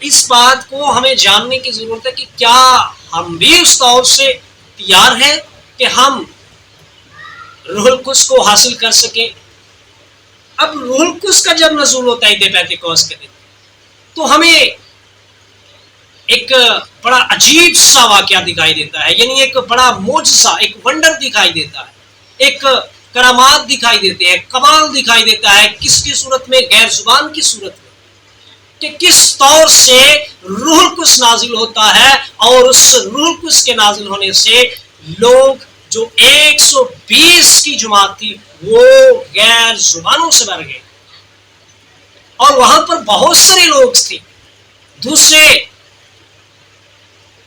اس بات کو ہمیں جاننے کی ضرورت ہے کہ کیا ہم بھی اس طور سے تیار ہیں کہ ہم روح القدس کو حاصل کر سکیں. اب روح القدس کا جب نزول ہوتا ہے عید پینتیکوست کے دن تو ہمیں ایک بڑا عجیب سا واقعہ دکھائی دیتا ہے، یعنی ایک بڑا معجزہ، ایک ونڈر دکھائی دیتا ہے، ایک کرامات دکھائی دیتے ہیں، کمال دکھائی دیتا ہے. کس کی صورت میں؟ غیر زبان کی صورت میں، کہ کس طور سے روح القدس نازل ہوتا ہے اور اس روح القدس کے نازل ہونے سے لوگ جو 120 کی جماعت تھی وہ غیر زبانوں سے بھر گئے. اور وہاں پر بہت سارے لوگ تھے، دوسرے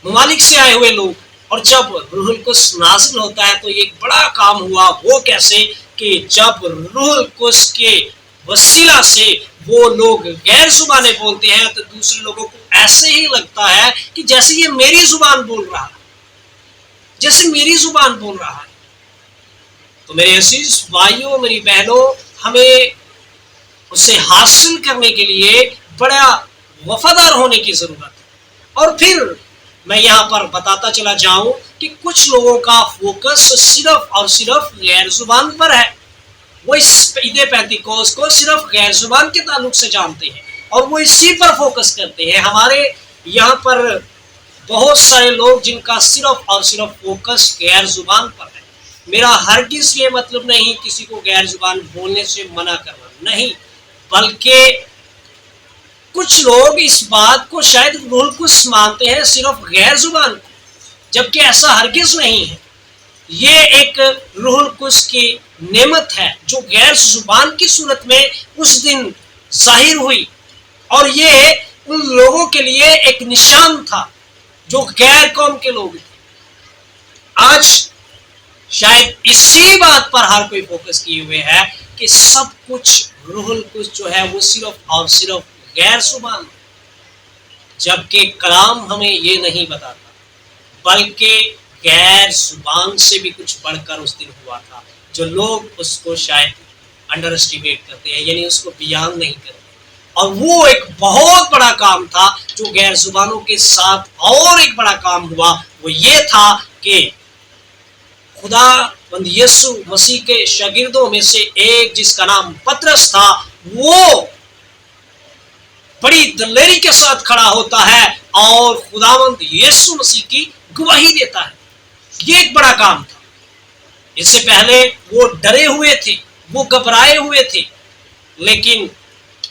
ممالک سے آئے ہوئے لوگ. اور جب روح القدس نازل ہوتا ہے تو ایک بڑا کام ہوا. وہ کیسے؟ کہ جب روح القدس کے وسیلہ سے وہ لوگ غیر زبانیں بولتے ہیں تو دوسرے لوگوں کو ایسے ہی لگتا ہے کہ جیسے یہ میری زبان بول رہا ہے، جیسے میری زبان بول رہا ہے. تو میرے عزیز بھائیوں، میری بہنوں، ہمیں اسے حاصل کرنے کے لیے بڑا وفادار ہونے کی ضرورت ہے. اور پھر میں یہاں پر بتاتا چلا جاؤں کہ کچھ لوگوں کا فوکس صرف اور صرف غیر زبان پر ہے. وہ اس عید پینتیکوست کو صرف غیر زبان کے تعلق سے جانتے ہیں اور وہ اسی پر فوکس کرتے ہیں. ہمارے یہاں پر بہت سارے لوگ جن کا صرف اور صرف فوکس غیر زبان پر ہے. میرا ہرگز یہ مطلب نہیں کسی کو غیر زبان بولنے سے منع کرنا، نہیں، بلکہ کچھ لوگ اس بات کو شاید روح القدس مانتے ہیں صرف غیر زبان کو، جبکہ ایسا ہرگز نہیں ہے. یہ ایک روح القدس کی نعمت ہے جو غیر زبان کی صورت میں اس دن ظاہر ہوئی، اور یہ ان لوگوں کے لیے ایک نشان تھا جو غیر قوم کے لوگ تھے. آج شاید اسی بات پر ہر کوئی فوکس کیے ہوئے ہے کہ سب کچھ روح القدس جو ہے وہ صرف اور صرف غیر زبان، جبکہ کلام ہمیں یہ نہیں بتاتا، بلکہ غیر زبان سے بھی کچھ بڑھ کر اس دن ہوا تھا جو لوگ اس کو شاید انڈر اسٹیمیٹ کرتے ہیں، یعنی اس کو بیان نہیں کرتے. اور وہ ایک بہت بڑا کام تھا جو غیر زبانوں کے ساتھ اور ایک بڑا کام ہوا. وہ یہ تھا کہ خدا بند یسوع مسیح کے شاگردوں میں سے ایک جس کا نام پترس تھا، وہ بڑی دلیری کے ساتھ کھڑا ہوتا ہے اور خداوند یسوع مسیح کی گواہی دیتا ہے. یہ ایک بڑا کام تھا. اس سے پہلے وہ ڈرے ہوئے تھے، وہ گھبرائے ہوئے تھے، لیکن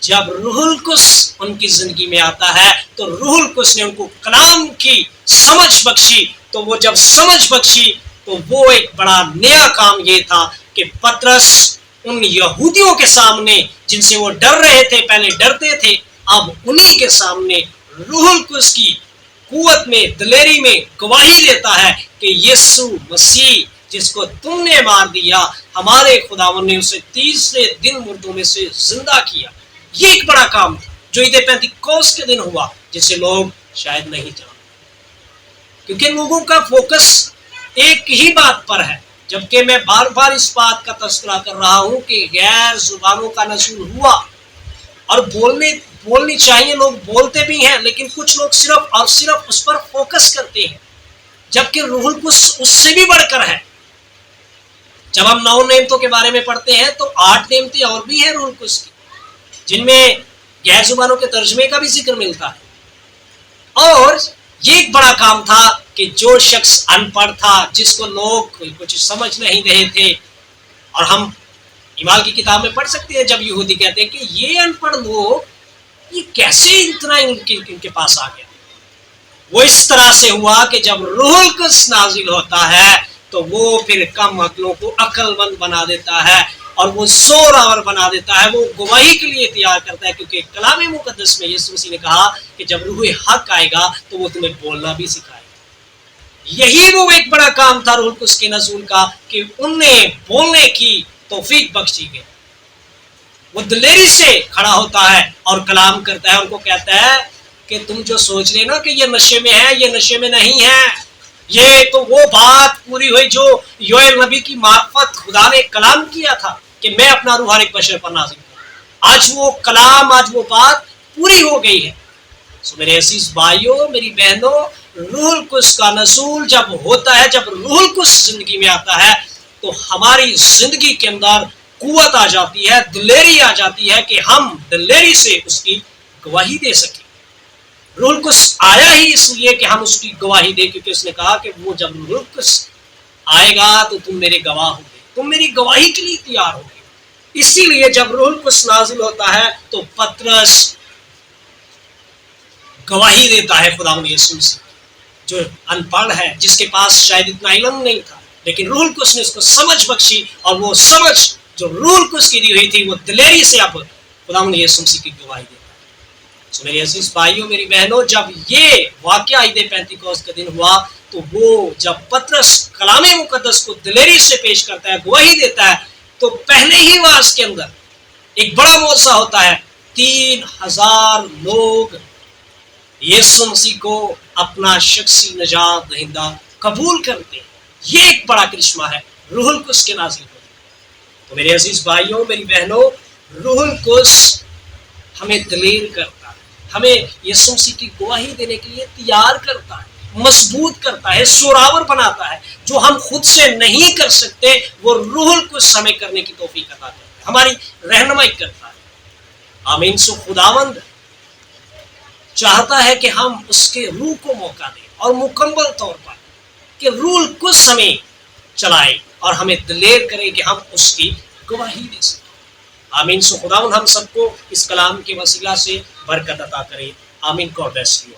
جب روح القدس ان کی زندگی میں آتا ہے تو روح القدس نے ان کو کلام کی سمجھ بخشی. تو وہ جب سمجھ بخشی تو وہ ایک بڑا نیا کام یہ تھا کہ پترس ان یہودیوں کے سامنے جن سے وہ ڈر رہے تھے، پہلے ڈرتے تھے، اب انہی کے سامنے روح القدس کی قوت میں، دلیری میں گواہی دیتا ہے کہ یسوع مسیح جس کو تم نے مار دیا، ہمارے خداوند نے اسے تیسرے دن مردوں میں سے زندہ کیا. یہ ایک بڑا کام تھا جو عید پینتیکوست کے دن ہوا، جسے لوگ شاید نہیں جانتے، کیونکہ لوگوں کا فوکس ایک ہی بات پر ہے. جبکہ میں بار بار اس بات کا تذکرہ کر رہا ہوں کہ غیر زبانوں کا نزول ہوا اور بولنی چاہیے، لوگ بولتے بھی ہیں، لیکن کچھ لوگ صرف اور صرف اس پر فوکس کرتے ہیں، جبکہ روح القدس اس سے بھی بڑھ کر ہے. جب ہم 9 نعمتوں کے بارے میں پڑھتے ہیں تو 8 نعمتیں اور بھی ہیں روح القدس کی، جن میں غیر زبانوں کے ترجمے کا بھی ذکر ملتا ہے. اور یہ ایک بڑا کام تھا کہ جو شخص ان پڑھ تھا، جس کو لوگ کچھ سمجھ نہیں رہے تھے، اور ہم ایمان کی کتاب میں پڑھ سکتے ہیں جب یہودی کہتے ہیں کہ یہ ان پڑھ لوگ یہ کیسے اتنا ان کے پاس آ گیا. وہ اس طرح سے ہوا کہ جب روح القدس نازل ہوتا ہے تو وہ پھر کم عقلوں کو عقل مند بنا دیتا ہے اور وہ زور آور بنا دیتا ہے، وہ گواہی کے لیے تیار کرتا ہے. کیونکہ کلام مقدس میں یسوع مسیح نے کہا کہ جب روح حق آئے گا تو وہ تمہیں بولنا بھی سکھائے گا. یہی وہ ایک بڑا کام تھا روح القدس کے نزول کا کہ انہیں بولنے کی توفیق بخشی گئی. وہ دلیری سے کھڑا ہوتا ہے اور کلام کرتا ہے، ان کو کہتا ہے کہ تم جو سوچ رہے نا کہ یہ نشے میں ہے، یہ نشے میں نہیں ہے. یہ تو وہ بات پوری ہوئی جو یوئیل نبی کی معرفت خدا نے کلام کیا تھا کہ میں اپنا روح ہر ایک بشر پر نازل کروں. آج وہ کلام، آج وہ بات پوری ہو گئی ہے. میرے عزیز بھائیوں میری بہنوں، روح القدس کا نزول جب ہوتا ہے، جب روح القدس زندگی میں آتا ہے تو ہماری زندگی کے اندر قوت آ جاتی ہے، دلیری آ جاتی ہے کہ ہم دلیری سے اس کی گواہی دے سکیں۔ روح القدس آیا ہی اس لیے کہ ہم اس کی گواہی دیں، کیونکہ اس نے کہا کہ وہ جب روح القدس آئے گا تو تم میرے گواہ ہوگے، تم میری گواہی کے لیے تیار ہوگے۔ اسی لیے جب روح القدس نازل ہوتا ہے تو پطرس گواہی دیتا ہے خداوند یسوع مسیح، جو ان پڑھ ہے، جس کے پاس شاید اتنا علم نہیں تھا، لیکن روح القدس نے اس کو سمجھ بخشی، اور وہ سمجھ جو روح القدس کی دی ہوئی تھی وہ دلیری سے اب خداوند یسوع مسیح کی گواہی دیتا ہے۔ میرے عزیز بھائیوں میری بہنوں، جب یہ واقعہ عید پینتیکوست کا دن ہوا تو وہ جب پطرس کلام مقدس کو دلیری سے پیش کرتا ہے، گواہی دیتا ہے، تو پہلے ہی واعظ کے اندر ایک بڑا معجزہ ہوتا ہے۔ 3000 لوگ یسوع مسیح کو اپنا شخصی نجات دہندہ قبول کرتے ہیں۔ یہ ایک بڑا کرشمہ ہے روح القدس کے نازل ہونے۔ تو میرے عزیز بھائیوں میری بہنوں، روح القدس ہمیں دلیر کرتا ہے، ہمیں یسوع مسیح کی گواہی دینے کے لیے تیار کرتا ہے، مضبوط کرتا ہے، سوراور بناتا ہے۔ جو ہم خود سے نہیں کر سکتے وہ روح القدس ہمیں کرنے کی توفیق عطا کرتا ہے، ہماری رہنمائی کرتا ہے۔ آمین۔ سو خداوند چاہتا ہے کہ ہم اس کے روح کو موقع دیں، اور مکمل طور پر کہ روح القدس ہمیں چلائے اور ہمیں دلیر کرے کہ ہم اس کی گواہی دے سکیں۔ آمین۔ سو خداوند ہم سب کو اس کلام کے وسیلہ سے برکت عطا کرے۔ آمین۔ God bless you.